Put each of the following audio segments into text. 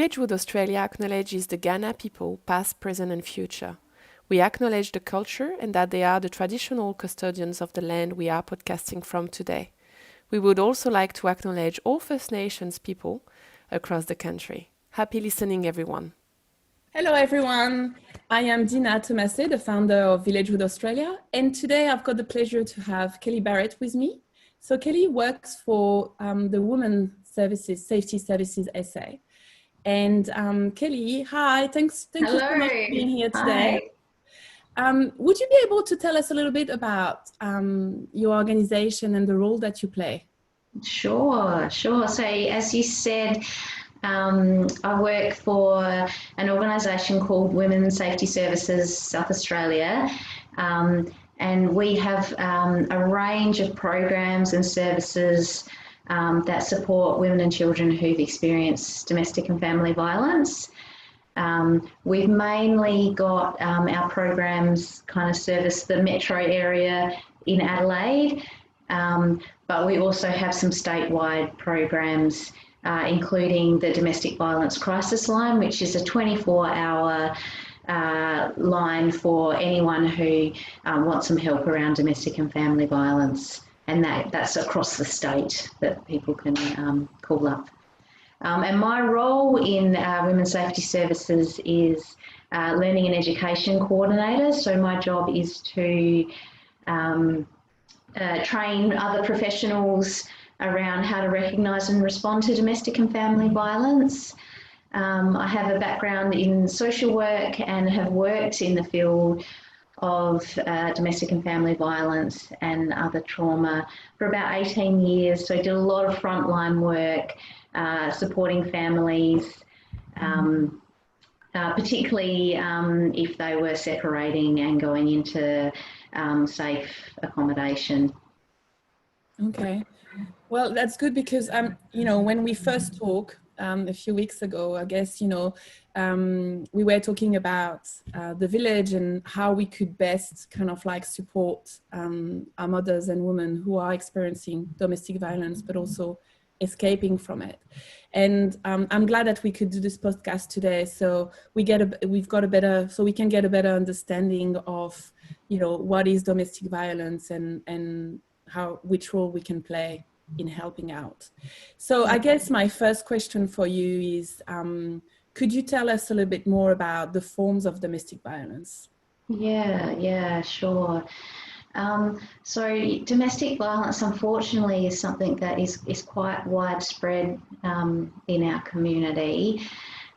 Villagehood Australia acknowledges the Ghana people, past, present and future. We acknowledge the culture and that they are the traditional custodians of the land we are podcasting from today. We would also like to acknowledge all First Nations people across the country. Happy listening, everyone. Hello, everyone. I am Dinah Thomasset, the founder of Villagehood Australia. And today I've got the pleasure to have Kelly Barrett with me. So Kelly works for the Women Services, Safety Services SA. And Kelly, hi, thanks you so much for being here today. Would you be able to tell us a little bit about your organization and the role that you play? Sure. So as you said, I work for an organisation called Women Safety Services South Australia, and we have a range of programs and services that support women and children who've experienced domestic and family violence. We've mainly got our programs kind of service the metro area in Adelaide, but we also have some statewide programs, including the Domestic Violence Crisis Line, which is a 24-hour line for anyone who wants some help around domestic and family violence. And that's across the state that people can call up. And my role in Women's Safety Services is Learning and Education Coordinator. So my job is to train other professionals around how to recognise and respond to domestic and family violence. I have a background in social work and have worked in the field of domestic and family violence and other trauma for about 18 years. So I did a lot of frontline work, supporting families, particularly if they were separating and going into safe accommodation. Okay. Well, that's good because, when we first talked a few weeks ago, I guess, we were talking about the village and how we could best kind of like support our mothers and women who are experiencing domestic violence, but also escaping from it. And I'm glad that we could do this podcast today. So we can get a better understanding of, what is domestic violence and which role we can play in helping out. So I guess my first question for you is, could you tell us a little bit more about the forms of domestic violence? Yeah, sure. So domestic violence, unfortunately, is something that is quite widespread in our community.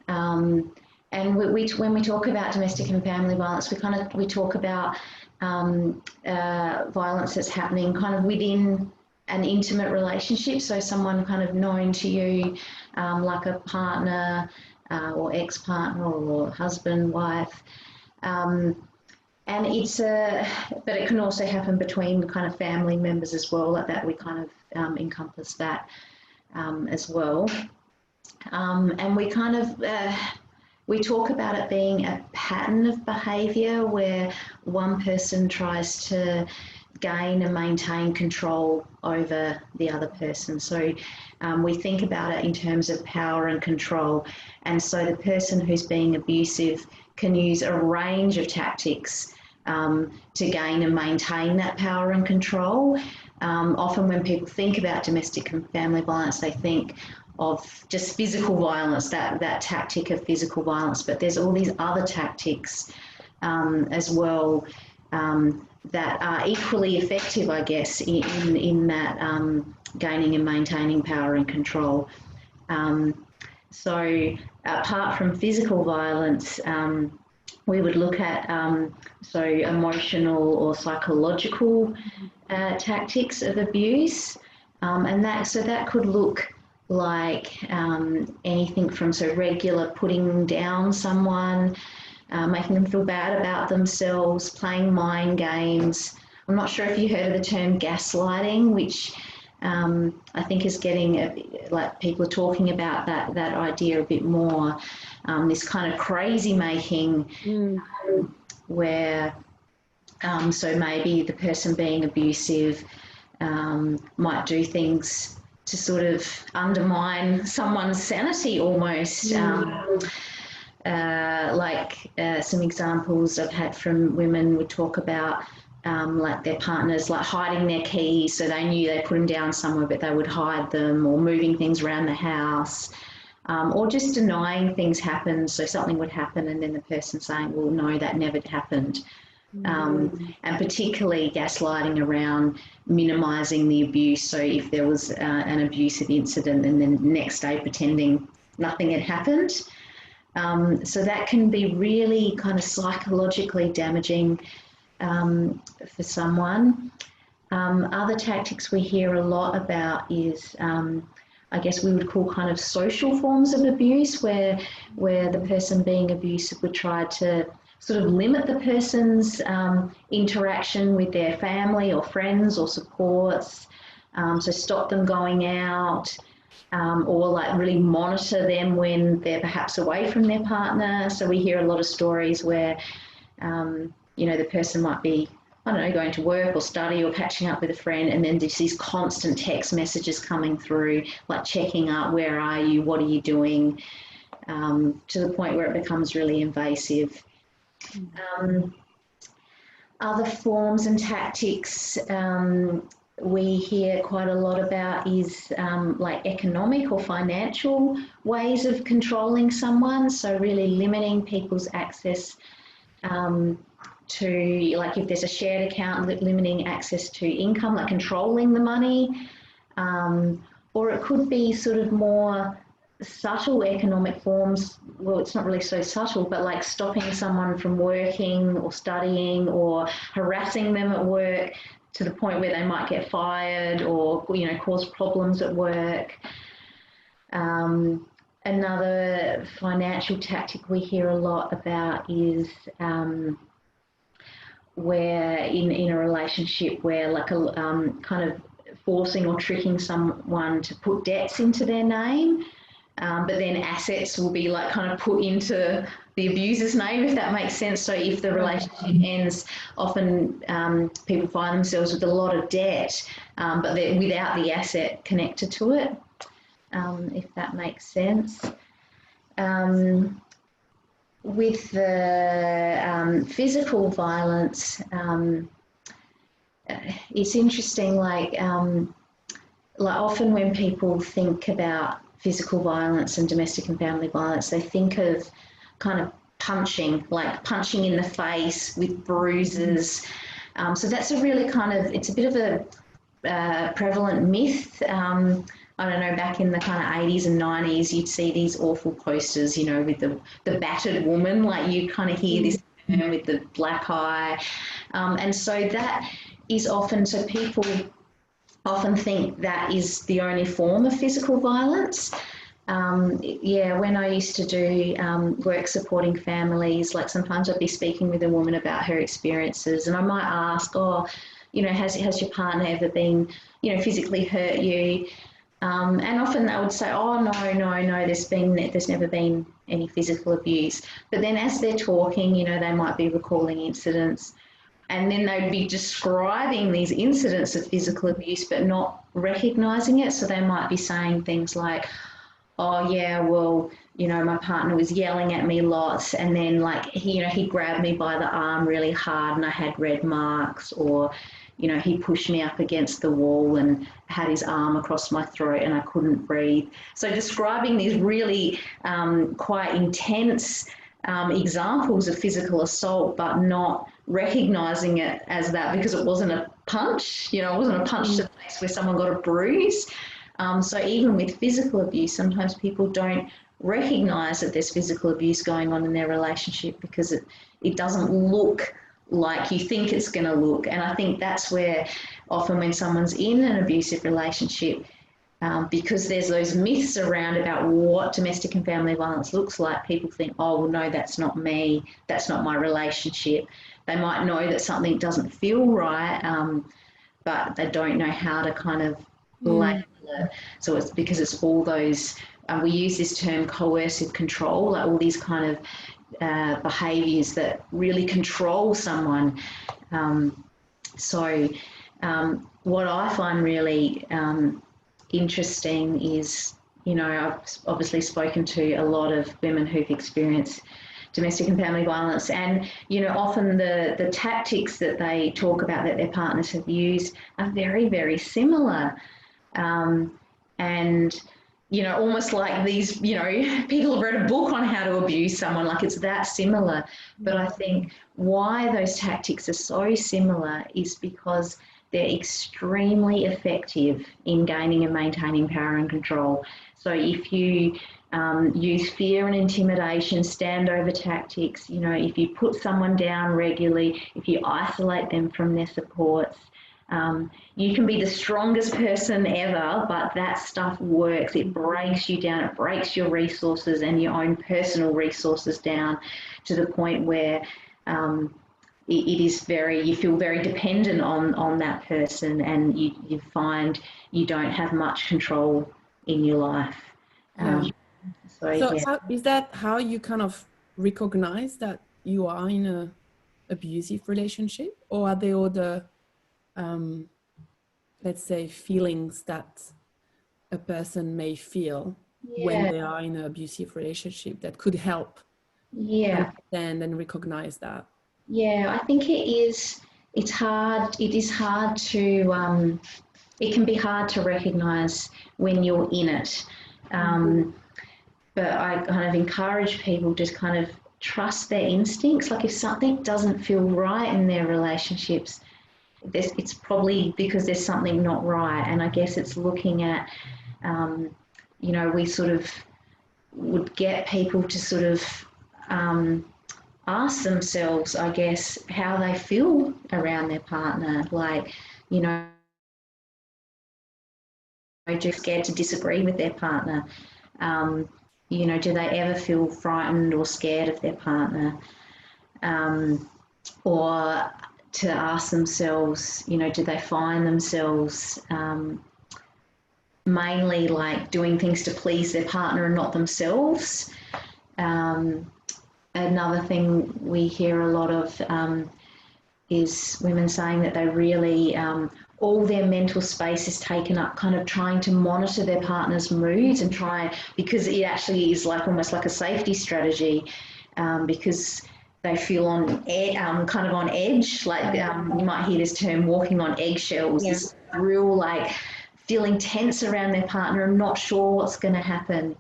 And when we talk about domestic and family violence, we talk about violence that's happening kind of within an intimate relationship. So someone kind of known to you, like a partner or ex-partner or husband, wife. And but it can also happen between kind of family members as well, like that we kind of encompass that as well. And we kind of, we talk about it being a pattern of behaviour where one person tries to gain and maintain control over the other person. So we think about it in terms of power and control. And so the person who's being abusive can use a range of tactics to gain and maintain that power and control. Often when people think about domestic and family violence, they think of just physical violence, that tactic of physical violence, but there's all these other tactics as well that are equally effective, I guess, in that gaining and maintaining power and control. So apart from physical violence, we would look at so emotional or psychological tactics of abuse, and that could look like anything from regular putting down someone, making them feel bad about themselves, playing mind games. I'm not sure if you heard of the term gaslighting, which I think is getting, like people are talking about that idea a bit more, this kind of crazy making where, so maybe the person being abusive might do things sort of undermine someone's sanity almost. Some examples I've had from women would talk about like their partners like hiding their keys, so they knew they put them down somewhere but they would hide them, or moving things around the house, or just denying things happened. So something would happen and then the person saying, well, no, that never happened. And particularly gaslighting around minimising the abuse. So if there was an abusive incident and then the next day pretending nothing had happened. So that can be really kind of psychologically damaging for someone. Other tactics we hear a lot about is, I guess we would call kind of social forms of abuse, where the person being abusive would try to sort of limit the person's interaction with their family or friends or supports, so stop them going out, or like really monitor them when they're perhaps away from their partner. So we hear a lot of stories where, the person might be, I don't know, going to work or study or catching up with a friend, and then there's these constant text messages coming through, like checking up, where are you, what are you doing, to the point where it becomes really invasive. Other forms and tactics we hear quite a lot about is like economic or financial ways of controlling someone. So really limiting people's access to, like if there's a shared account, limiting access to income, like controlling the money. Or it could be sort of more subtle economic forms. Well, it's not really so subtle, but like stopping someone from working or studying, or harassing them at work to the point where they might get fired or, cause problems at work. Another financial tactic we hear a lot about is where in a relationship where like a kind of forcing or tricking someone to put debts into their name. But then assets will be like kind of put into the abuser's name, if that makes sense. So if the relationship ends, often people find themselves with a lot of debt, but they're without the asset connected to it, if that makes sense. With the physical violence, it's interesting, like often when people think about physical violence and domestic and family violence, they think of kind of punching, like punching in the face with bruises. So that's a really kind of, it's a bit of a prevalent myth. I don't know, back in the kind of 80s and 90s, you'd see these awful posters, with the battered woman, like you kind of hear this term with the black eye. And so that is often, so people often think that is the only form of physical violence. When I used to do work supporting families, like sometimes I'd be speaking with a woman about her experiences, and I might ask, has your partner ever been, physically hurt you? And often they would say, oh, no, there's never been any physical abuse. But then as they're talking, they might be recalling incidents, and then they'd be describing these incidents of physical abuse but not recognising it. So they might be saying things like, oh yeah, well, my partner was yelling at me lots, and then like he grabbed me by the arm really hard and I had red marks, or he pushed me up against the wall and had his arm across my throat and I couldn't breathe. So describing these really quite intense examples of physical assault, but not recognising it as that, because it wasn't a punch, it wasn't a punch to the face where someone got a bruise. So even with physical abuse, sometimes people don't recognise that there's physical abuse going on in their relationship because it doesn't look like you think it's going to look. And I think that's where often when someone's in an abusive relationship, because there's those myths around about what domestic and family violence looks like, people think, oh, well, no, that's not me, that's not my relationship. They might know that something doesn't feel right, but they don't know how to kind of label it. So it's because it's all those, we use this term coercive control, like all these kind of behaviours that really control someone. What I find really interesting is, you know, I've obviously spoken to a lot of women who've experienced domestic and family violence, and, you know, often the tactics that they talk about that their partners have used are very, very similar. And, you know, almost like these, you know, people have read a book on how to abuse someone, like it's that similar. But I think why those tactics are so similar is because they're extremely effective in gaining and maintaining power and control. So if you use fear and intimidation, standover tactics, you know, if you put someone down regularly, if you isolate them from their supports, you can be the strongest person ever, but that stuff works. It breaks you down, it breaks your resources and your own personal resources down to the point where it is very, you feel very dependent on that person, and you find you don't have much control in your life. So yeah. is that how you kind of recognize that you are in a abusive relationship, or are there other, let's say, feelings that a person may feel when they are in an abusive relationship that could help understand and recognize that? Yeah, I think it is. It's hard. It is hard to. It can be hard to recognise when you're in it. But I kind of encourage people to kind of trust their instincts. Like if something doesn't feel right in their relationships, it's probably because there's something not right. And I guess it's looking at, you know, we sort of would get people to sort of ask themselves, I guess, how they feel around their partner. Like, you know, just scared to disagree with their partner. You know, do they ever feel frightened or scared of their partner? Or to ask themselves, you know, do they find themselves mainly like doing things to please their partner and not themselves? Another thing we hear a lot of is women saying that they really, all their mental space is taken up kind of trying to monitor their partner's moods and because it actually is like almost like a safety strategy, because they feel kind of on edge, like you might hear this term, walking on eggshells, this real like feeling tense around their partner and not sure what's going to happen,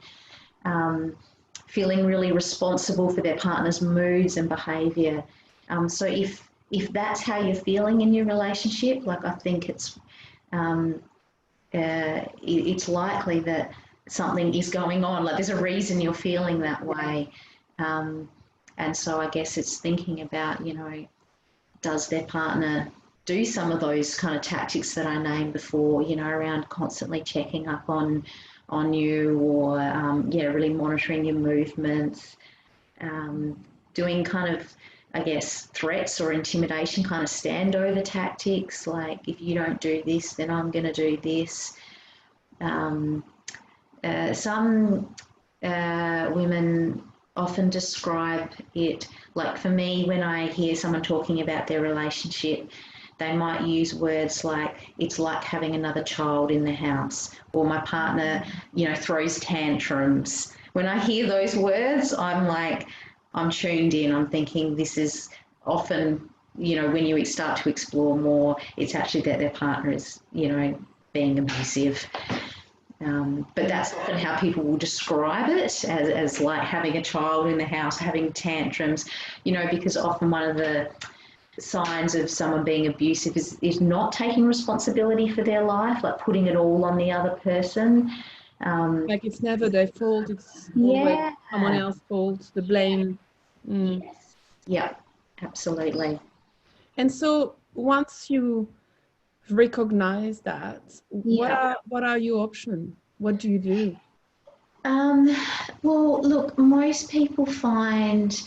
feeling really responsible for their partner's moods and behaviour. So if that's how you're feeling in your relationship, like I think it's likely that something is going on, like there's a reason you're feeling that way. And so I guess it's thinking about, you know, does their partner do some of those kind of tactics that I named before, you know, around constantly checking up on you, or really monitoring your movements, doing kind of, I guess, threats or intimidation kind of standover tactics, like if you don't do this, then I'm going to do this. Some women often describe it, like for me, when I hear someone talking about their relationship, they might use words like, it's like having another child in the house, or my partner, you know, throws tantrums. When I hear those words, I'm like, I'm tuned in. I'm thinking this is often, you know, when you start to explore more, it's actually that their partner is, you know, being abusive. But that's often how people will describe it, as like having a child in the house, having tantrums, you know, because often one of the signs of someone being abusive is not taking responsibility for their life, like putting it all on the other person. Like it's never their fault, it's always someone else's fault, the blame. Yes. Yeah, absolutely. And so once you recognize that, what are your options? What do you do? Well, look, most people find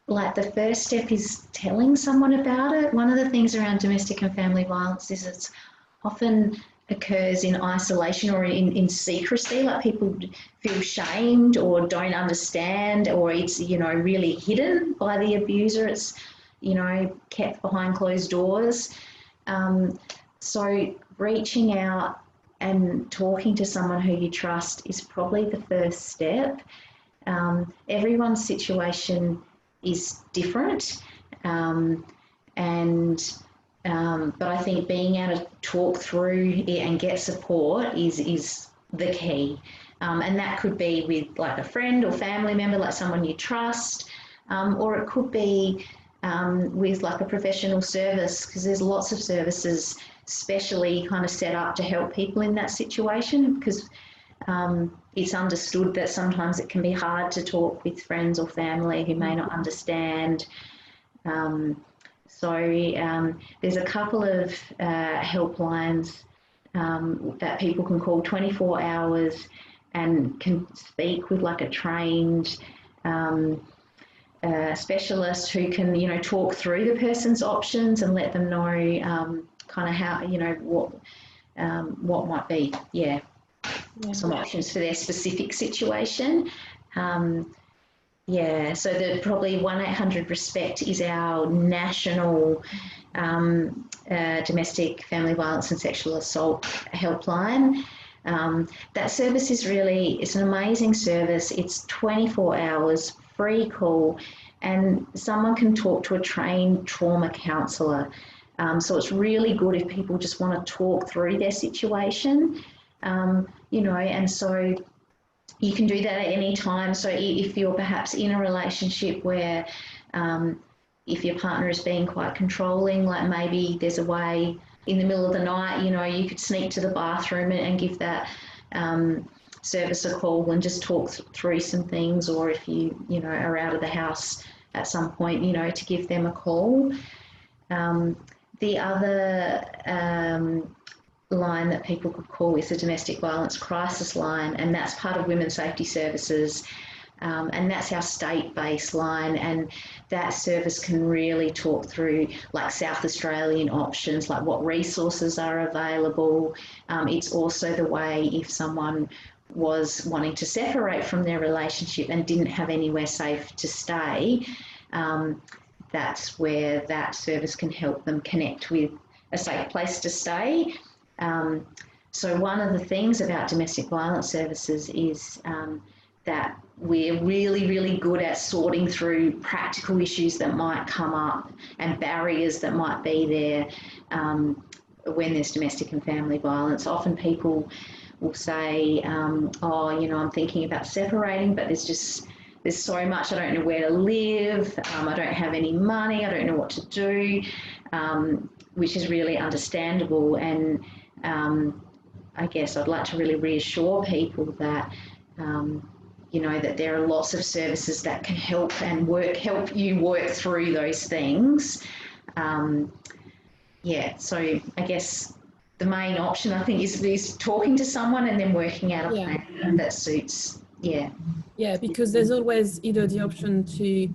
like the first step is telling someone about it. One of the things around domestic and family violence is it's often occurs in isolation or in secrecy, like people feel shamed or don't understand, or it's, you know, really hidden by the abuser. It's, you know, kept behind closed doors. So reaching out and talking to someone who you trust is probably the first step. Everyone's situation is different, but I think being able to talk through it and get support is the key. And that could be with like a friend or family member, like someone you trust, or it could be with like a professional service, because there's lots of services specially kind of set up to help people in that situation, because it's understood that sometimes it can be hard to talk with friends or family who may not understand. There's a couple of helplines that people can call 24 hours and can speak with like a trained specialist who can, you know, talk through the person's options and let them know kind of how, you know, what might be, some options for their specific situation. So probably 1-800-RESPECT is our national domestic family violence and sexual assault helpline. That service is it's an amazing service. It's 24 hours, free call, and someone can talk to a trained trauma counsellor. So it's really good if people just want to talk through their situation, you know, and so you can do that at any time. So if you're perhaps in a relationship where if your partner is being quite controlling, like maybe there's a way in the middle of the night, you know, you could sneak to the bathroom and give that service a call and just talk through some things, or if you know, are out of the house at some point, you know, to give them a call. The other line that people could call is the domestic violence crisis line, and that's part of Women's Safety Services, and that's our state-based line, and that service can really talk through like South Australian options, like what resources are available. It's also the way if someone was wanting to separate from their relationship and didn't have anywhere safe to stay, that's where that service can help them connect with a safe place to stay. So one of the things about domestic violence services is that we're really, really good at sorting through practical issues that might come up and barriers that might be there when there's domestic and family violence. Often people will say, oh, you know, I'm thinking about separating, but there's so much, I don't know where to live, I don't have any money, I don't know what to do, which is really understandable. And I guess I'd like to really reassure people that, you know, that there are lots of services that can help you work through those things. So I guess the main option, I think, is talking to someone and then working out a plan that suits. Yeah, because there's always either the option to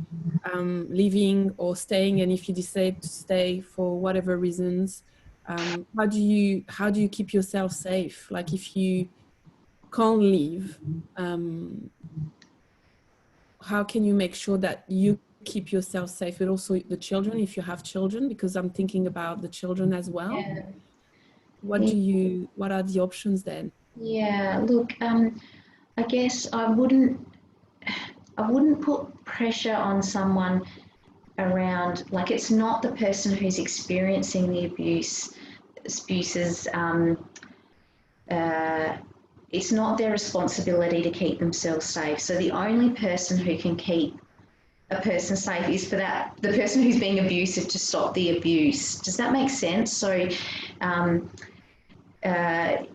leaving or staying, and if you decide to stay for whatever reasons, how do you keep yourself safe? Like if you can't leave, how can you make sure that you keep yourself safe, but also the children, if you have children, because I'm thinking about the children as well. What are the options then? Look, I guess I wouldn't put pressure on someone around, like, it's not the person who's experiencing the abuses, it's not their responsibility to keep themselves safe. So the only person who can keep a person safe is for the person who's being abusive to stop the abuse. Does that make sense? So,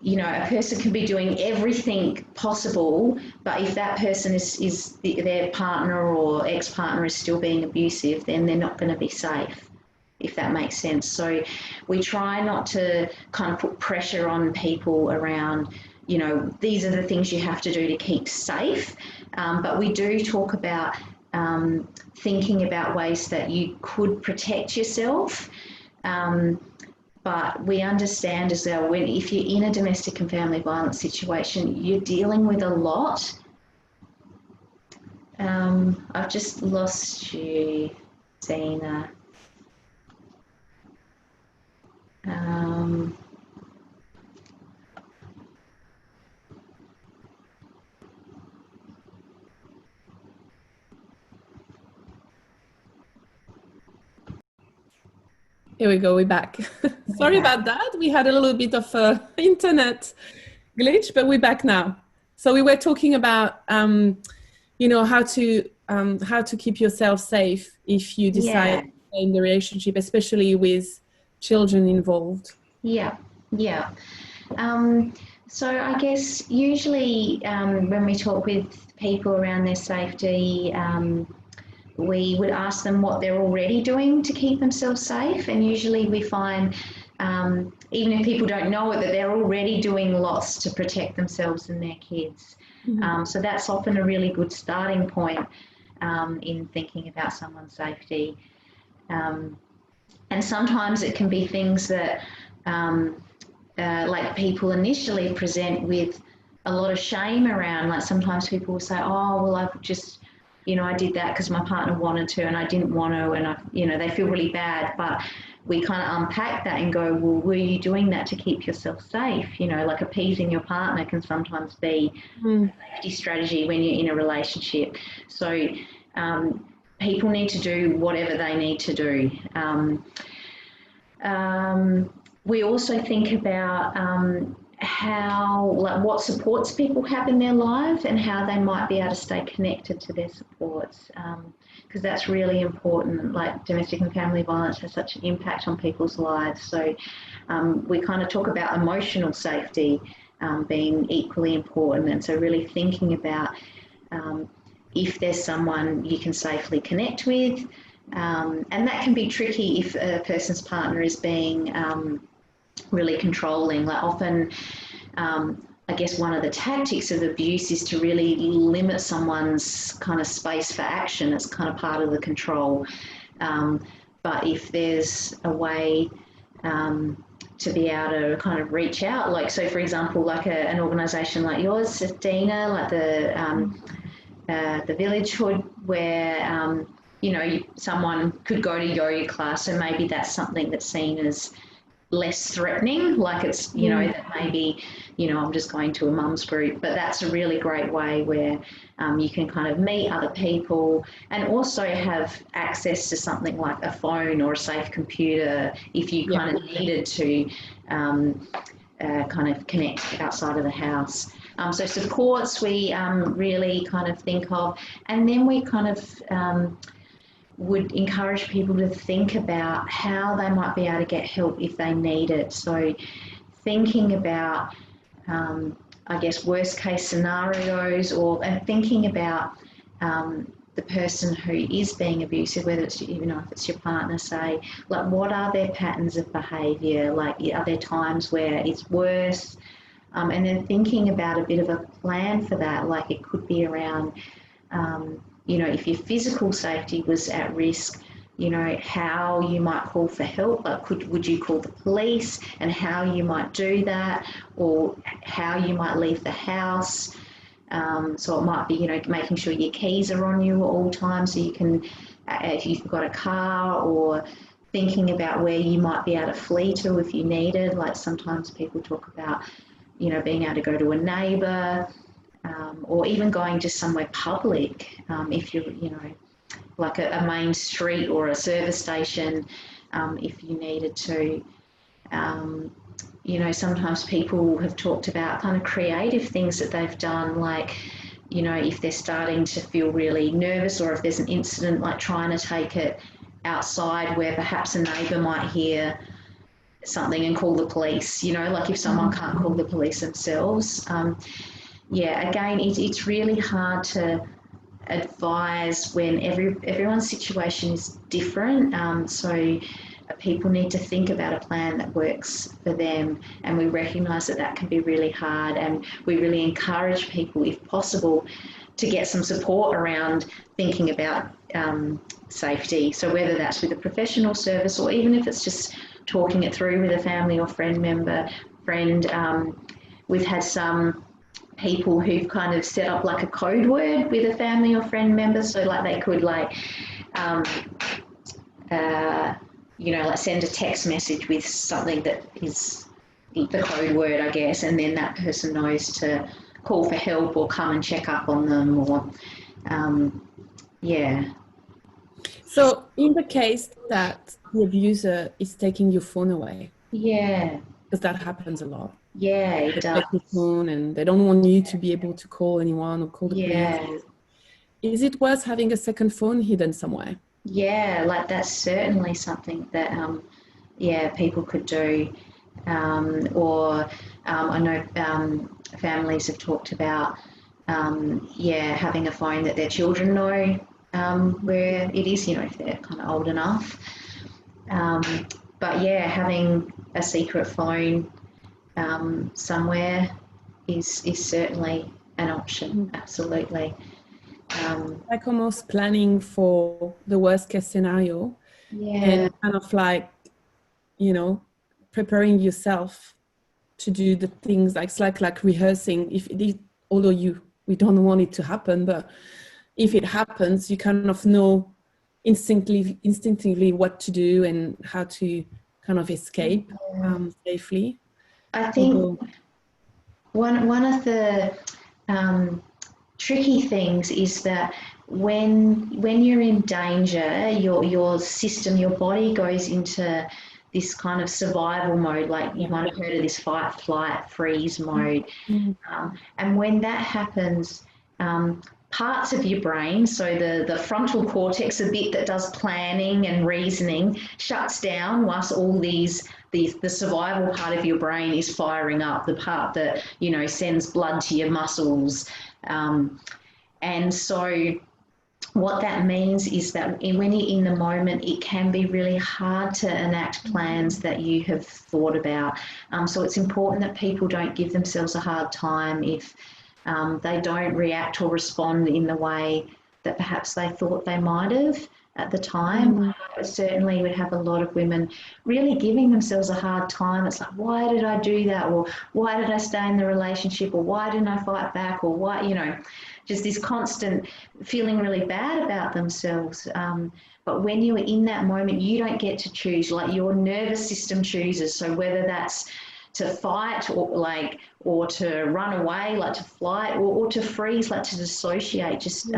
you know, a person can be doing everything possible, but if that person is their partner or ex-partner is still being abusive, then they're not going to be safe, if that makes sense. So we try not to kind of put pressure on people around, you know, these are the things you have to do to keep safe, but we do talk about thinking about ways that you could protect yourself. But we understand as well, if you're in a domestic and family violence situation, you're dealing with a lot. I've just lost you, Dinah. Here we go, we're back. Sorry about that. We had a little bit of a internet glitch, but we're back now. So we were talking about, you know, how to keep yourself safe if you decide to stay in the relationship, especially with children involved. Yeah. So I guess usually when we talk with people around their safety, we would ask them what they're already doing to keep themselves safe, and usually we find even if people don't know it, that they're already doing lots to protect themselves and their kids. So that's often a really good starting point in thinking about someone's safety. And sometimes it can be things that like people initially present with a lot of shame around. Like sometimes people will say, oh, well, I've just, you know, I did that because my partner wanted to and I didn't want to, and you know, they feel really bad. But we kind of unpack that and go, well, were you doing that to keep yourself safe? You know, like appeasing your partner can sometimes be a safety strategy when you're in a relationship. So people need to do whatever they need to do. We also think about how, like, what supports people have in their life and how they might be able to stay connected to their supports, because that's really important. Like, domestic and family violence has such an impact on people's lives. So we kind of talk about emotional safety being equally important, and so really thinking about if there's someone you can safely connect with, and that can be tricky if a person's partner is being really controlling. Like often, I guess one of the tactics of abuse is to really limit someone's kind of space for action. It's kind of part of the control. But if there's a way to be able to kind of reach out, like, so for example, like an organisation like yours, Dinah, like the Villagehood, where you know, someone could go to yoga class, and maybe that's something that's seen as less threatening, like it's, you know, that maybe, you know, I'm just going to a mum's group, but that's a really great way where you can kind of meet other people and also have access to something like a phone or a safe computer if you kind of needed to kind of connect outside of the house. So supports we really kind of think of, and then we kind of would encourage people to think about how they might be able to get help if they need it. So thinking about, I guess, worst case scenarios, and thinking about the person who is being abusive, whether it's, you know, if it's your partner, say, like, what are their patterns of behaviour? Like, are there times where it's worse? And then thinking about a bit of a plan for that, like it could be around, you know, if your physical safety was at risk, you know, how you might call for help. Like, would you call the police, and how you might do that, or how you might leave the house. So it might be, you know, making sure your keys are on you at all times, so you can, if you've got a car, or thinking about where you might be able to flee to if you needed. Like sometimes people talk about, you know, being able to go to a neighbour, or even going to somewhere public, if you're, you know, like a main street or a service station, if you needed to. You know, sometimes people have talked about kind of creative things that they've done, like, you know, if they're starting to feel really nervous, or if there's an incident, like trying to take it outside where perhaps a neighbour might hear something and call the police, you know, like if someone can't call the police themselves. Yeah, again, it's really hard to advise when everyone's situation is different. So people need to think about a plan that works for them, and we recognise that that can be really hard, and we really encourage people, if possible, to get some support around thinking about safety. So whether that's with a professional service, or even if it's just talking it through with a family or friend. We've had some people who've kind of set up like a code word with a family or friend member, so like they could like you know, like send a text message with something that is the code word, I guess, and then that person knows to call for help or come and check up on them, or yeah. So in the case that the abuser is taking your phone away, Yeah, because that happens a lot, yeah, it they does. take your phone and they don't want you to be able to call anyone or call the police. Yeah, Is it worth having a second phone hidden somewhere? yeah, like that's certainly something that yeah, people could do. Or I know families have talked about yeah, having a phone that their children know where it is, you know, if they're kind of old enough. Um, but yeah, having a secret phone somewhere is certainly an option. Absolutely. Like almost planning for the worst case scenario Yeah, and kind of like, you know, preparing yourself to do the things like it's like rehearsing if it is, although we don't want it to happen, but if it happens, you kind of know instinctively what to do and how to kind of escape safely. I think Although, one of the um, tricky things is that when you're in danger, your system, your body goes into this kind of survival mode. Like you might have heard of this fight, flight, freeze mode. And when that happens, parts of your brain, so the frontal cortex, the bit that does planning and reasoning, shuts down whilst all the survival part of your brain is firing up, the part that, you know, sends blood to your muscles. And so what that means is that when you're in the moment, it can be really hard to enact plans that you have thought about. So it's important that people don't give themselves a hard time if they don't react or respond in the way that perhaps they thought they might have at the time. Certainly we have a lot of women really giving themselves a hard time. It's like, why did I do that? Or why did I stay in the relationship? Or why didn't I fight back? Or why, you know, just this constant feeling really bad about themselves. But when you're in that moment, you don't get to choose. Like your nervous system chooses. So whether that's to fight or to run away, like to fly, or to freeze, like to dissociate, just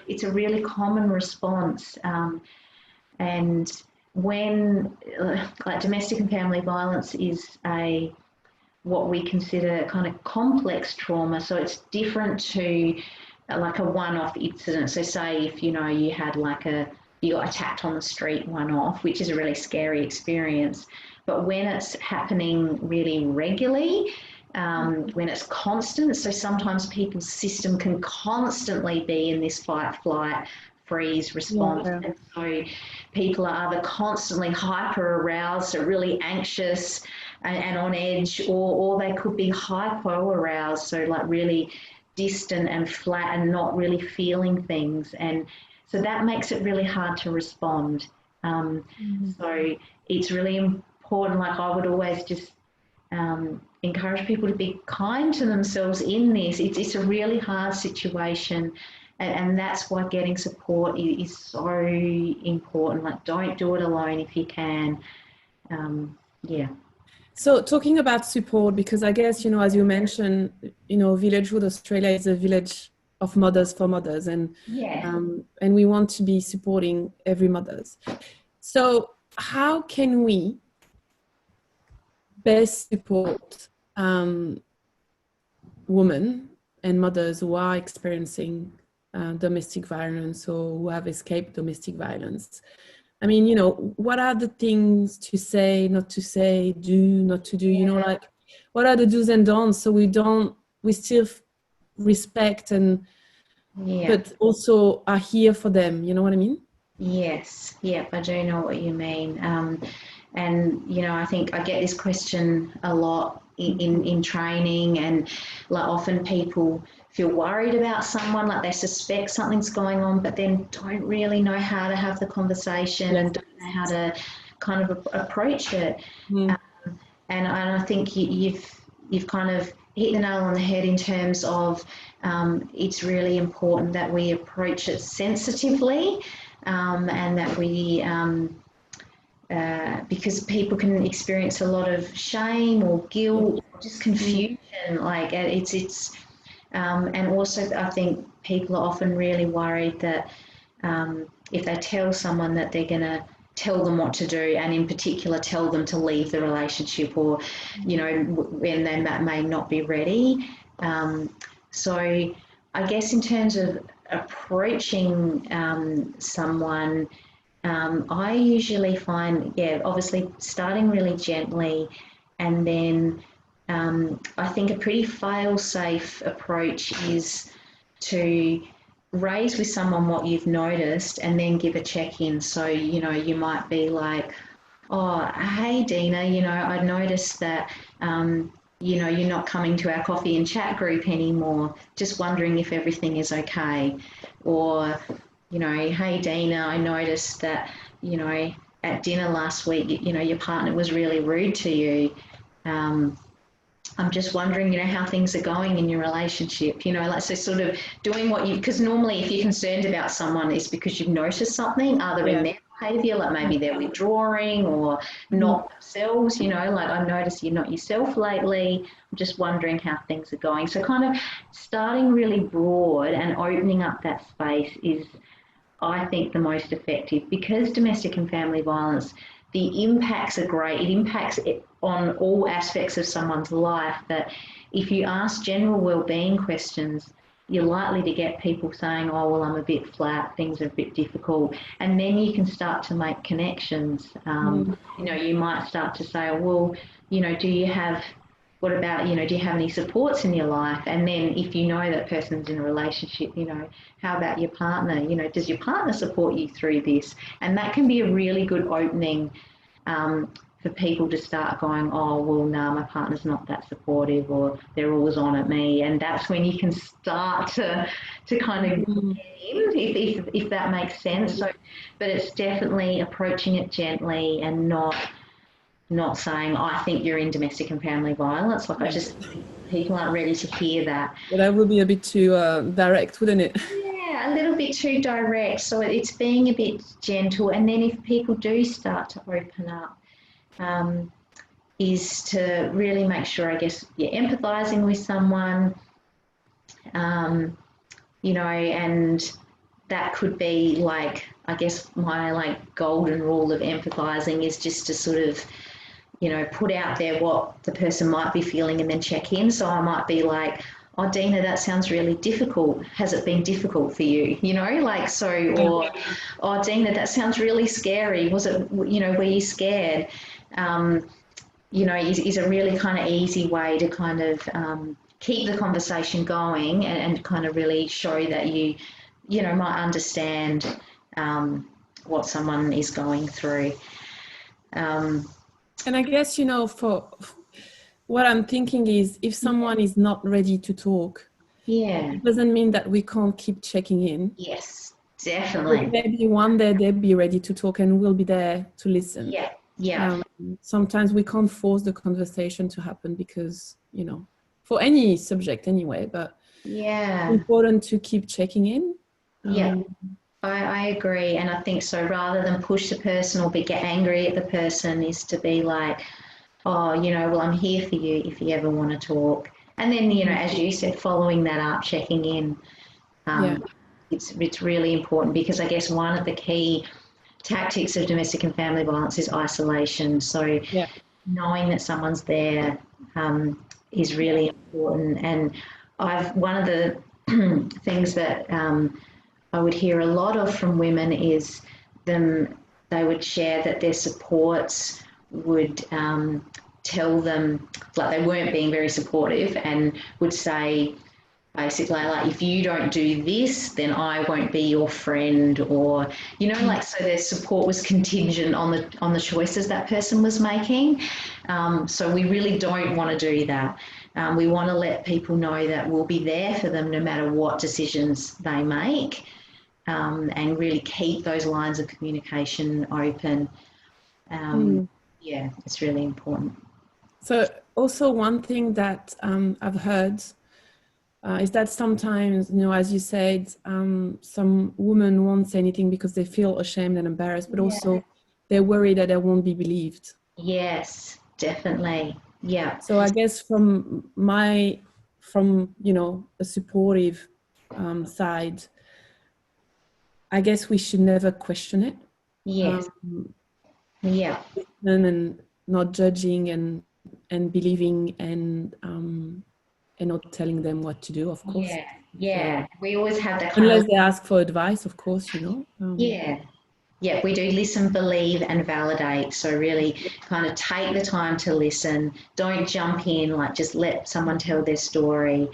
it's a really common response. And when like domestic and family violence is what we consider kind of complex trauma, so it's different to like a one-off incident. So say if, you know, you had like you got attacked on the street one-off, which is a really scary experience. But when it's happening really regularly, when it's constant, so sometimes people's system can constantly be in this fight, flight, freeze response. Yeah. And so people are either constantly hyper aroused, so really anxious and on edge, or they could be hypo aroused, so like really distant and flat and not really feeling things. And so that makes it really hard to respond. So it's really important, like I would always just encourage people to be kind to themselves in this. It's a really hard situation, and that's why getting support is so important. Like don't do it alone if you can. Yeah. so talking about support, because I guess, you know, as you mentioned, you know, Villagehood Australia is a village of mothers for mothers, and Yeah. and we want to be supporting every mothers. So how can we best support women and mothers who are experiencing domestic violence or who have escaped domestic violence? I mean, you know, what are the things to say, not to say, do, not to do, you know, like what are the do's and don'ts so we still respect and, but also are here for them, you know what I mean? Yes, yep, I do know what you mean. And, you know, I think I get this question a lot in training, and like often people feel worried about someone, like they suspect something's going on, but then don't really know how to have the conversation and don't know how to kind of approach it. And I think you've kind of hit the nail on the head in terms of it's really important that we approach it sensitively, and that we because people can experience a lot of shame or guilt, or just confusion. Like it's and also I think people are often really worried that if they tell someone that they're going to tell them what to do, and in particular tell them to leave the relationship, or, you know, when they may not be ready. So I guess in terms of approaching someone, I usually find, obviously starting really gently, and then I think a pretty fail-safe approach is to raise with someone what you've noticed and then give a check-in. So, you know, you might be like, oh, hey, Dinah, you know, I noticed that, you know, you're not coming to our coffee and chat group anymore. Just wondering if everything is okay. Or, you know, hey, Dinah, I noticed that, you know, at dinner last week, you know, your partner was really rude to you. I'm just wondering, you know, how things are going in your relationship, you know, like, so sort of doing what you, because normally if you're concerned about someone, it's because you've noticed something other in their behaviour, like maybe they're withdrawing or not themselves, you know, like, I noticed you're not yourself lately. I'm just wondering how things are going. So kind of starting really broad and opening up that space is, I think, the most effective, because domestic and family violence, the impacts are great. It impacts it on all aspects of someone's life, that if you ask general wellbeing questions, you're likely to get people saying, oh, well, I'm a bit flat, things are a bit difficult. And then you can start to make connections. You know, you might start to say, well, you know, what about, you know, do you have any supports in your life? And then if you know that person's in a relationship, you know, how about your partner? You know, does your partner support you through this? And that can be a really good opening for people to start going, oh, well, no, my partner's not that supportive, or they're always on at me. And that's when you can start to kind of get in, if that makes sense. So, but it's definitely approaching it gently and not saying, oh, I think you're in domestic and family violence. Like, I just think people aren't ready to hear that. But that would be a bit too direct, wouldn't it? Yeah, a little bit too direct. So it's being a bit gentle. And then if people do start to open up, is to really make sure, I guess, you're empathising with someone, you know, and that could be like, I guess my like golden rule of empathising is just to sort of, you know, put out there what the person might be feeling and then check in. So I might be like, oh, Dinah, that sounds really difficult. Has it been difficult for you? You know, like, so, or, oh, Dinah, that sounds really scary. Was it, you know, were you scared? You know, is a really kind of easy way to kind of keep the conversation going and kind of really show that you know, might understand what someone is going through. And I guess, you know, for what I'm thinking is, if someone is not ready to talk, it doesn't mean that we can't keep checking in. Yes, definitely. But maybe one day they'll be ready to talk and we'll be there to listen. Sometimes we can't force the conversation to happen because, you know, for any subject anyway, but it's important to keep checking in. I agree. And I think so, rather than push the person or get angry at the person, is to be like, oh, you know, well, I'm here for you if you ever want to talk. And then, you know, as you said, following that up, checking in, it's really important, because I guess one of the key tactics of domestic and family violence is isolation. So knowing that someone's there is really important. And one of the things that I would hear a lot of from women is they would share that their supports would tell them, like, they weren't being very supportive, and would say basically, like, if you don't do this, then I won't be your friend, or, you know, like, so their support was contingent on the choices that person was making. So we really don't want to do that. We want to let people know that we'll be there for them no matter what decisions they make, and really keep those lines of communication open. It's really important. So also one thing that I've heard is that sometimes, you know, as you said, some women won't say anything because they feel ashamed and embarrassed, but also they're worried that they won't be believed. Yes, definitely. Yeah. So I guess from you know, a supportive side, I guess we should never question it. Yes. Yeah. And not judging and believing and not telling them what to do, of course. Yeah. We always have that kind Unless of, they ask for advice, of course, you know. Yeah, we do listen, believe, and validate. So really kind of take the time to listen. Don't jump in, like just let someone tell their story.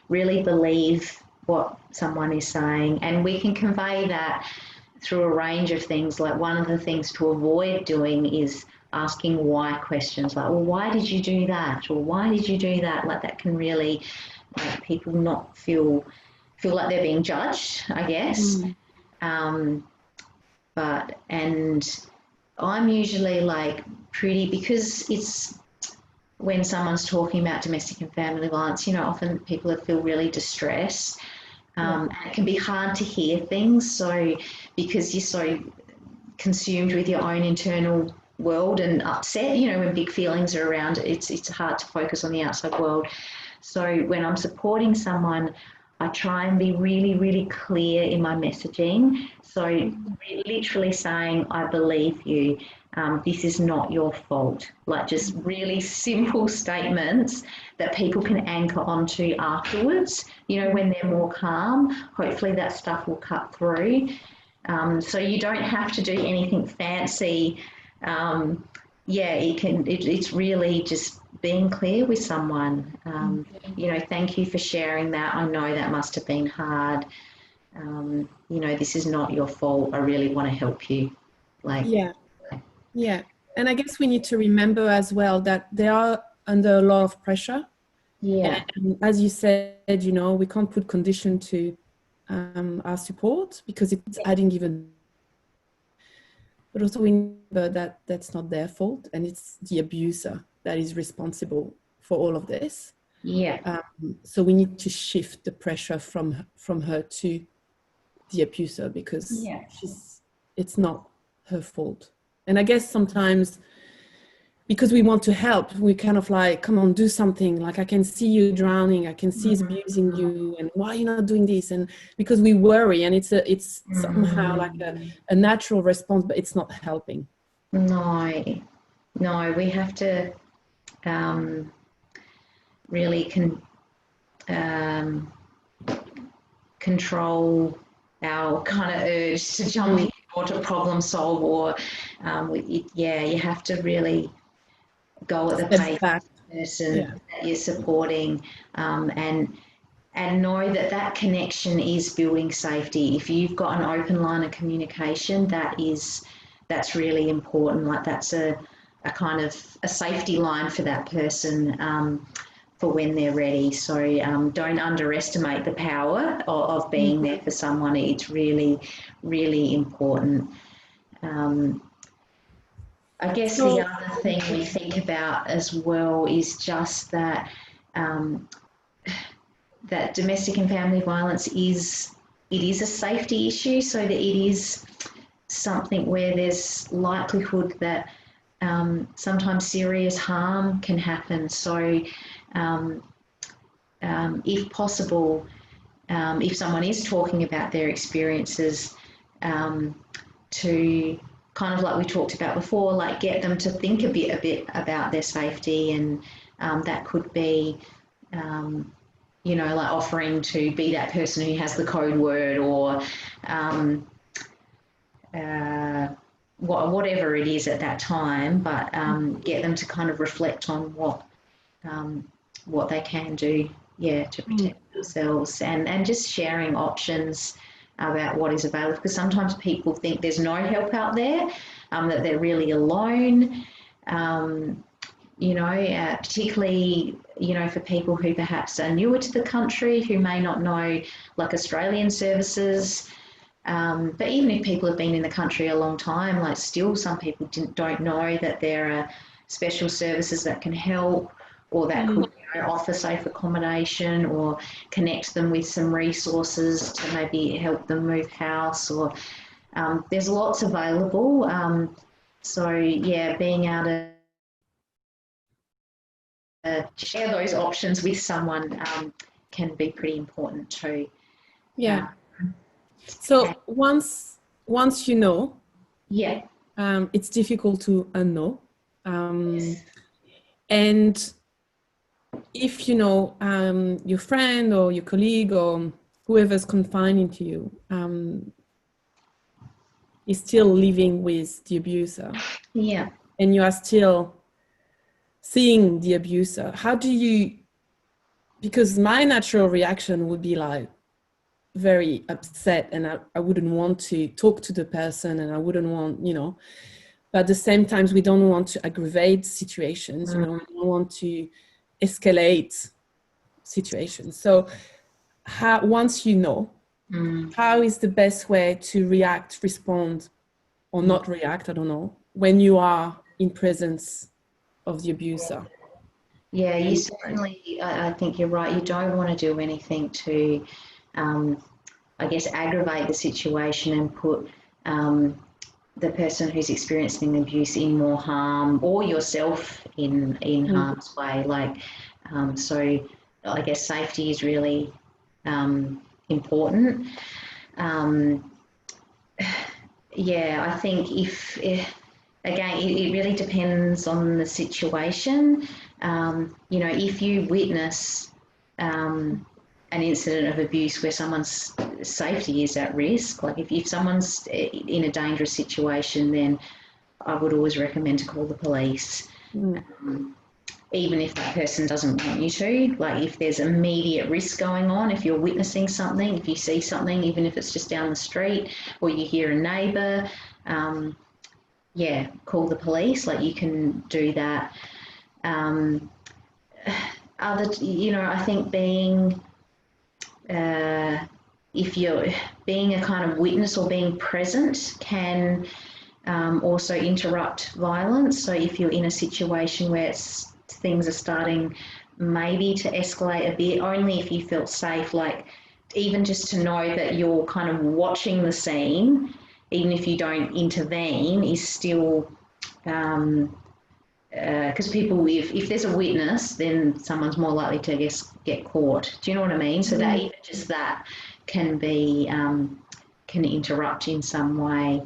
Really believe what someone is saying. And we can convey that through a range of things. Like one of the things to avoid doing is asking why questions, like, well, why did you do that? Or why did you do that? Like that can really make people not feel like they're being judged, I guess. And I'm usually like because it's when someone's talking about domestic and family violence, you know, often people feel really distressed. And it can be hard to hear things. So because you're so consumed with your own internal world and upset, you know, when big feelings are around, it's hard to focus on the outside world. So when I'm supporting someone, I try and be really, really clear in my messaging. So literally saying, I believe you. This is not your fault. Like just really simple statements that people can anchor onto afterwards, you know, when they're more calm. Hopefully that stuff will cut through. So you don't have to do anything fancy. It's really just being clear with someone. You know, thank you for sharing that. I know that must have been hard. You know, this is not your fault. I really want to help you. Yeah. And I guess we need to remember as well that they are under a lot of pressure. Yeah. And as you said, you know, we can't put condition to our support because it's adding even. But also remember that that's not their fault and it's the abuser that is responsible for all of this. Yeah. So we need to shift the pressure from her to the abuser because it's not her fault. And I guess sometimes because we want to help, we kind of like, come on, do something. Like, I can see you drowning. I can see he's abusing you. And why are you not doing this? And because we worry, and it's somehow like a natural response, but it's not helping. No, we have to really control our kind of urge to jump in or to problem solve, or you have to really go at the pace of the person that you're supporting, and know that connection is building safety. If you've got an open line of communication, that's really important. Like that's a kind of a safety line for that person for when they're ready. So don't underestimate the power of being there for someone. It's really, really important. I guess the other thing we think about as well is just that that domestic and family violence is a safety issue, so that it is something where there's likelihood that sometimes serious harm can happen. So if possible, if someone is talking about their experiences, to kind of like we talked about before, like get them to think a bit about their safety, and that could be you know, like offering to be that person who has the code word, or whatever it is at that time, but get them to kind of reflect on what they can do, to protect themselves, and just sharing options about what is available, because sometimes people think there's no help out there, that they're really alone. You know, particularly, you know, for people who perhaps are newer to the country, who may not know like Australian services. But even if people have been in the country a long time, like still some people don't know that there are special services that can help, or that could, you know, offer safe accommodation, or connect them with some resources to maybe help them move house, or there's lots available. So yeah, being able to share those options with someone can be pretty important too. So once you know, Yeah. it's difficult to unknow. Yes. And if you know your friend or your colleague or whoever's confining to you is still living with the abuser, Yeah. and you are still seeing the abuser, how do you, because my natural reaction would be like very upset, and I wouldn't want to talk to the person, and I wouldn't want, but at the same time, we don't want to aggravate situations, we don't want to escalate situations. So once you know, how is the best way to react, respond, or not react, I don't know, when you are in presence of the abuser? Yeah, you certainly, I think you're right. You don't want to do anything to, I guess, aggravate the situation and put the person who's experiencing abuse in more harm, or yourself in harm's way. Like, so I guess safety is really important. Yeah, I think again, it really depends on the situation. If you witness an incident of abuse where someone's safety is at risk, like if someone's in a dangerous situation, then I would always recommend to call the police. Even if that person doesn't want you to, like if there's immediate risk going on, if you're witnessing something, if you see something, even if it's just down the street or you hear a neighbour, call the police, like you can do that. I think if you're being a kind of witness or being present can also interrupt violence. So if you're in a situation where things are starting maybe to escalate a bit, only if you felt safe, like even just to know that you're kind of watching the scene, even if you don't intervene, is still, because people, if there's a witness, then someone's more likely to get caught. Do you know what I mean? So that even just that can be, can interrupt in some way.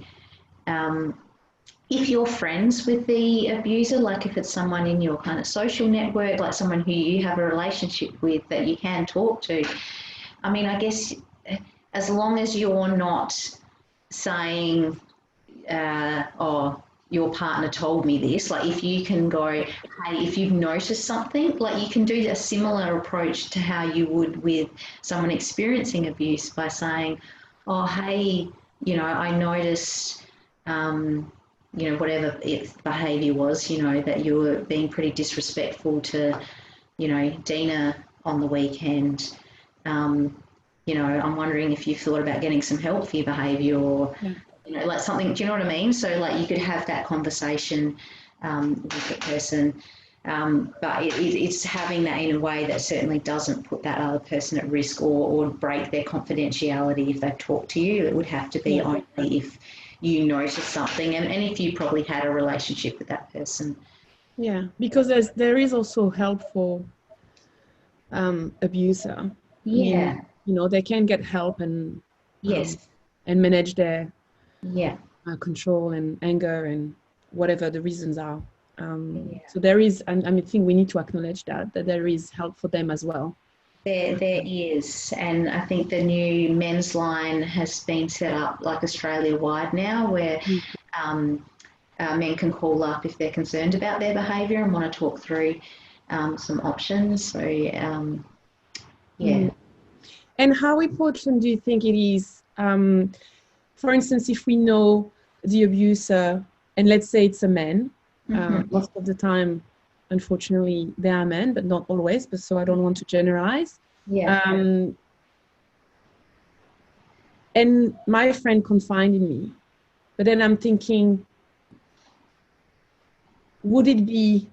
If you're friends with the abuser, like if it's someone in your kind of social network, like someone who you have a relationship with that you can talk to, I mean, I guess as long as you're not saying, your partner told me this, like if you can go, hey, if you've noticed something, like you can do a similar approach to how you would with someone experiencing abuse by saying, oh, hey, I noticed, whatever its behaviour was, that you were being pretty disrespectful to, Dinah on the weekend. I'm wondering if you've thought about getting some help for your behaviour, or, like something, do you know what I mean? So like you could have that conversation with the person, but it's having that in a way that certainly doesn't put that other person at risk or break their confidentiality if they've talked to you. It would have to be only if you notice something, and if you probably had a relationship with that person. Yeah, because there is also help for abuser. Yeah. I mean, they can get help and Yes. And manage their control and anger and whatever the reasons are. So there is, and I think we need to acknowledge that there is help for them as well. There is, and I think the new men's line has been set up like Australia-wide now, where men can call up if they're concerned about their behaviour and want to talk through some options. So, And how important do you think it is, for instance, if we know the abuser, and let's say it's a man, most of the time, unfortunately, they are men, but not always, but so I don't want to generalize. And my friend confided in me, but then I'm thinking, would it be,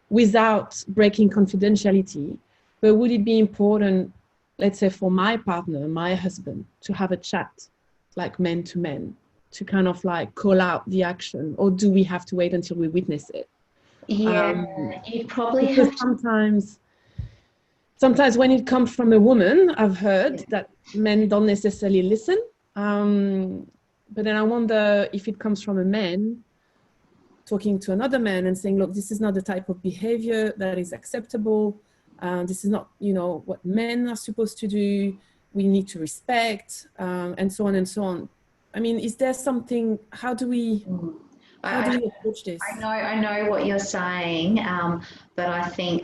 without breaking confidentiality, but would it be important, let's say for my partner, my husband, to have a chat, like men to men, to kind of like call out the action, or do we have to wait until we witness it? You probably because have to. Sometimes when it comes from a woman, I've heard that men don't necessarily listen. But then I wonder if it comes from a man talking to another man and saying, look, this is not the type of behavior that is acceptable. This is not, what men are supposed to do. We need to respect, and so on and so on. I mean, is there something, how do we approach this? I know what you're saying, but I think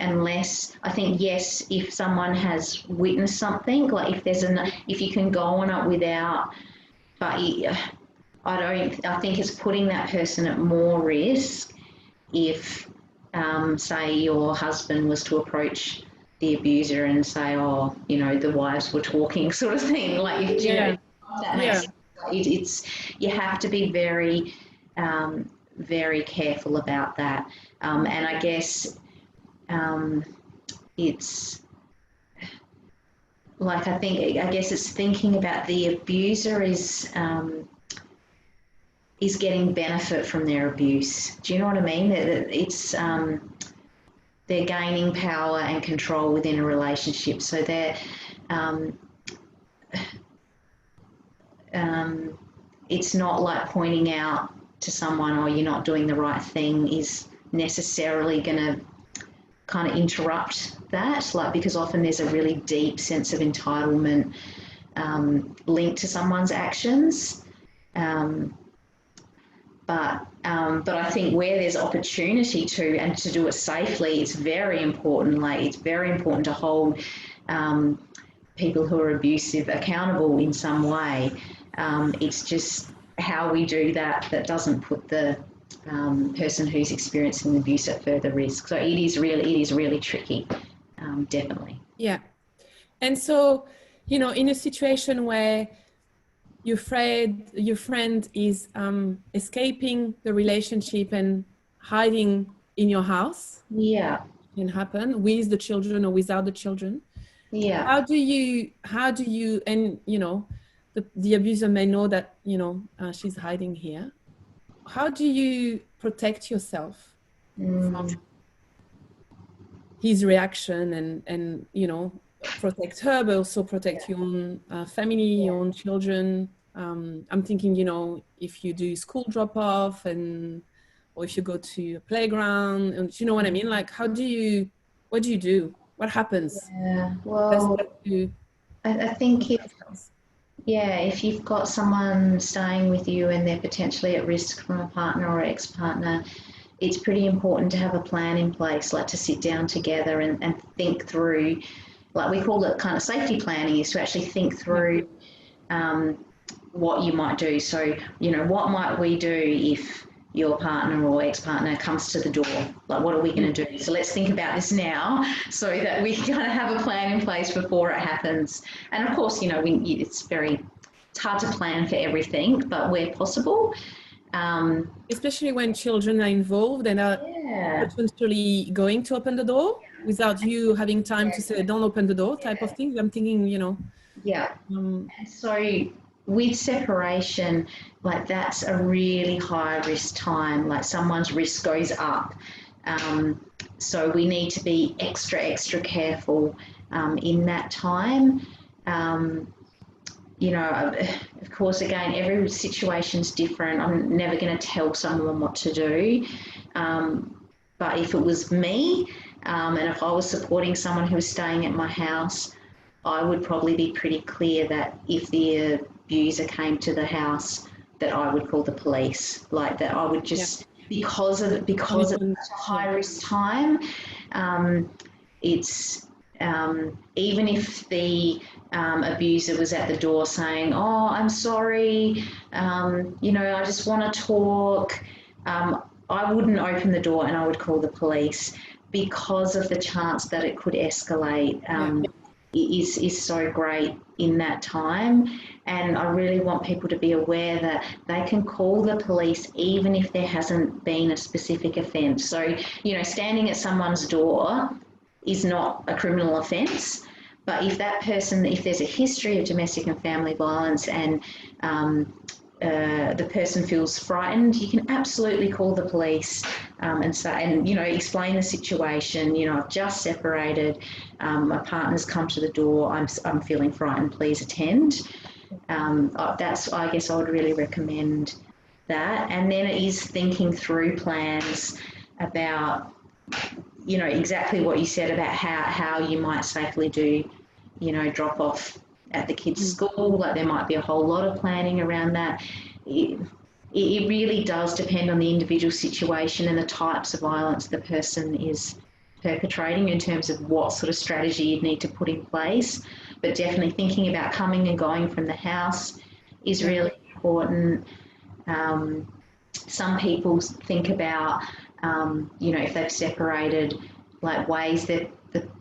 yes, if someone has witnessed something, like if you can go on it without, but I think it's putting that person at more risk if, say, your husband was to approach the abuser and say, oh, the wives were talking, sort of thing. Like, that makes sense. It's you have to be very, very careful about that. And I guess it's like I guess it's thinking about the abuser is getting benefit from their abuse. Do you know what I mean? It's they're gaining power and control within a relationship. So they're it's not like pointing out to someone, oh, you're not doing the right thing, is necessarily going to kind of interrupt that, like, because often there's a really deep sense of entitlement linked to someone's actions. But I think where there's opportunity to do it safely, it's very important. Like, it's very important to hold people who are abusive accountable in some way. It's just how we do that doesn't put the person who's experiencing abuse at further risk. So it is really tricky, definitely. Yeah. And so, in a situation where your friend is escaping the relationship and hiding in your house. Yeah. Can happen with the children or without the children. Yeah. How do you and the abuser may know that she's hiding here. How do you protect yourself from his reaction and protect her, but also protect your own family, your own children? I'm thinking, if you do school drop off or if you go to a playground, and you know what I mean? Like, what do you do? What happens? Yeah, well, I think if you've got someone staying with you and they're potentially at risk from a partner or ex-partner, it's pretty important to have a plan in place, like to sit down together and think through, like we call it kind of safety planning, is to actually think through what you might do. So, what might we do if your partner or ex-partner comes to the door? Like, what are we going to do? So let's think about this now so that we kind of have a plan in place before it happens. And of course, it's hard to plan for everything, but where possible. Especially when children are involved and are potentially going to open the door without you having time to say, don't open the door type of thing. I'm thinking, Yeah. So with separation, like, that's a really high risk time. Like, someone's risk goes up. So we need to be extra careful in that time. Of course, again, every situation's different. I'm never going to tell someone what to do. But if it was me, and if I was supporting someone who was staying at my house, I would probably be pretty clear that if the abuser came to the house, that I would call the police. Like, that I would just, because it's such a high risk time, it's even if the abuser was at the door saying, oh, I'm sorry, I just want to talk, I wouldn't open the door and I would call the police, because of the chance that it could escalate is so great in that time. And I really want people to be aware that they can call the police even if there hasn't been a specific offence. So, standing at someone's door is not a criminal offence, but if there's a history of domestic and family violence and the person feels frightened, you can absolutely call the police and say, explain the situation. I've just separated, my partner's come to the door, I'm feeling frightened, please attend. that's, I guess I would really recommend that. And then it is thinking through plans about, you know, exactly what you said about how you might safely do, you know, drop off at the kids' school. Like there might be a whole lot of planning around that. It really does depend on the individual situation and the types of violence the person is perpetrating in terms of what sort of strategy you'd need to put in place. But definitely thinking about coming and going from the house is really important. Some people think about, you know, if they've separated, like ways that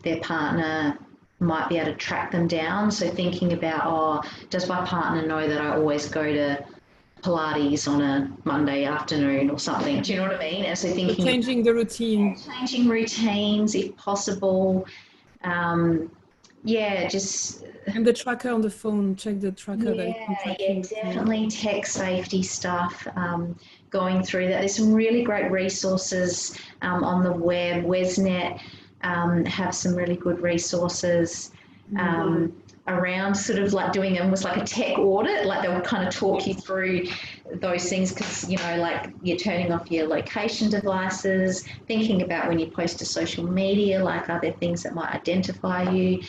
their partner might be able to track them down. So thinking about, oh, does my partner know that I always go to Pilates on a Monday afternoon or something? Do you know what I mean? And so thinking, changing the routine, changing routines if possible. Just and the tracker on the phone. Check the tracker. Definitely tech safety stuff. Going through that, there's some really great resources on the web. Wesnet have some really good resources. Around sort of like doing almost like a tech audit, like they'll kind of talk you through those things because, you know, like you're turning off your location devices, thinking about when you post to social media, like are there things that might identify you?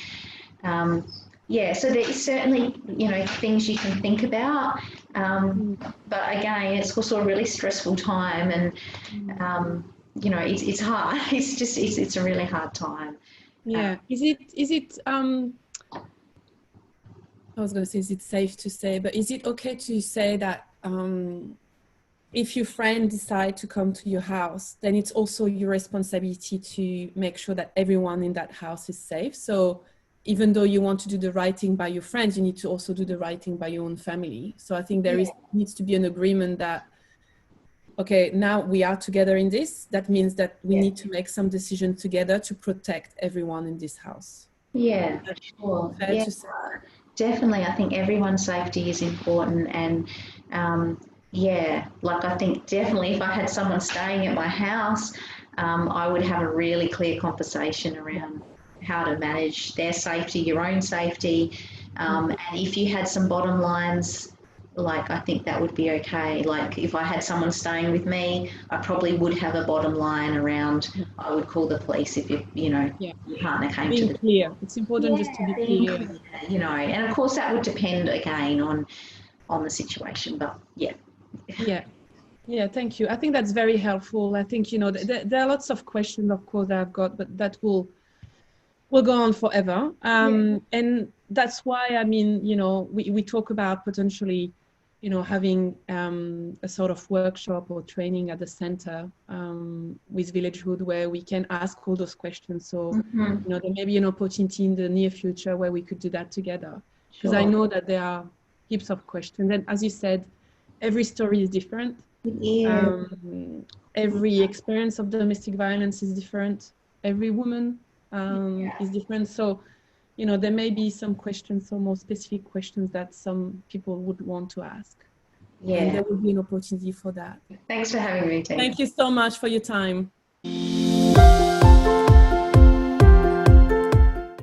So there's certainly, you know, things you can think about. But again, it's also a really stressful time and, you know, it's hard. It's a really hard time. Yeah. I was going to say, is it safe to say, but is it okay to say that if your friend decide to come to your house, then it's also your responsibility to make sure that everyone in that house is safe? So even though you want to do the right thing by your friends, you need to also do the right thing by your own family. So I think there needs to be an agreement that, okay, now we are together in this. That means that we need to make some decisions together to protect everyone in this house. Yeah, for sure. Fair to say. Definitely, I think everyone's safety is important, and like I think definitely if I had someone staying at my house, I would have a really clear conversation around how to manage their safety, your own safety, and if you had some bottom lines, like I think that would be okay. Like if I had someone staying with me, I probably would have a bottom line around, I would call the police if your partner came to the clear. It's important just to be clear. You know, and of course that would depend again on the situation, but thank you. I think that's very helpful. I think, you know, there are lots of questions, of course, that I've got, but that will go on forever. And that's why, I mean, you know, we talk about potentially, you know, having a sort of workshop or training at the center with Villagehood where we can ask all those questions. So, you know, there may be an opportunity in the near future where we could do that together. Because I know that there are heaps of questions. And as you said, every story is different. Every experience of domestic violence is different. Every woman is different. So, you know, there may be some questions, some more specific questions that some people would want to ask. And there will be an opportunity for that. Thanks for having me, Tina. Thank you so much for your time.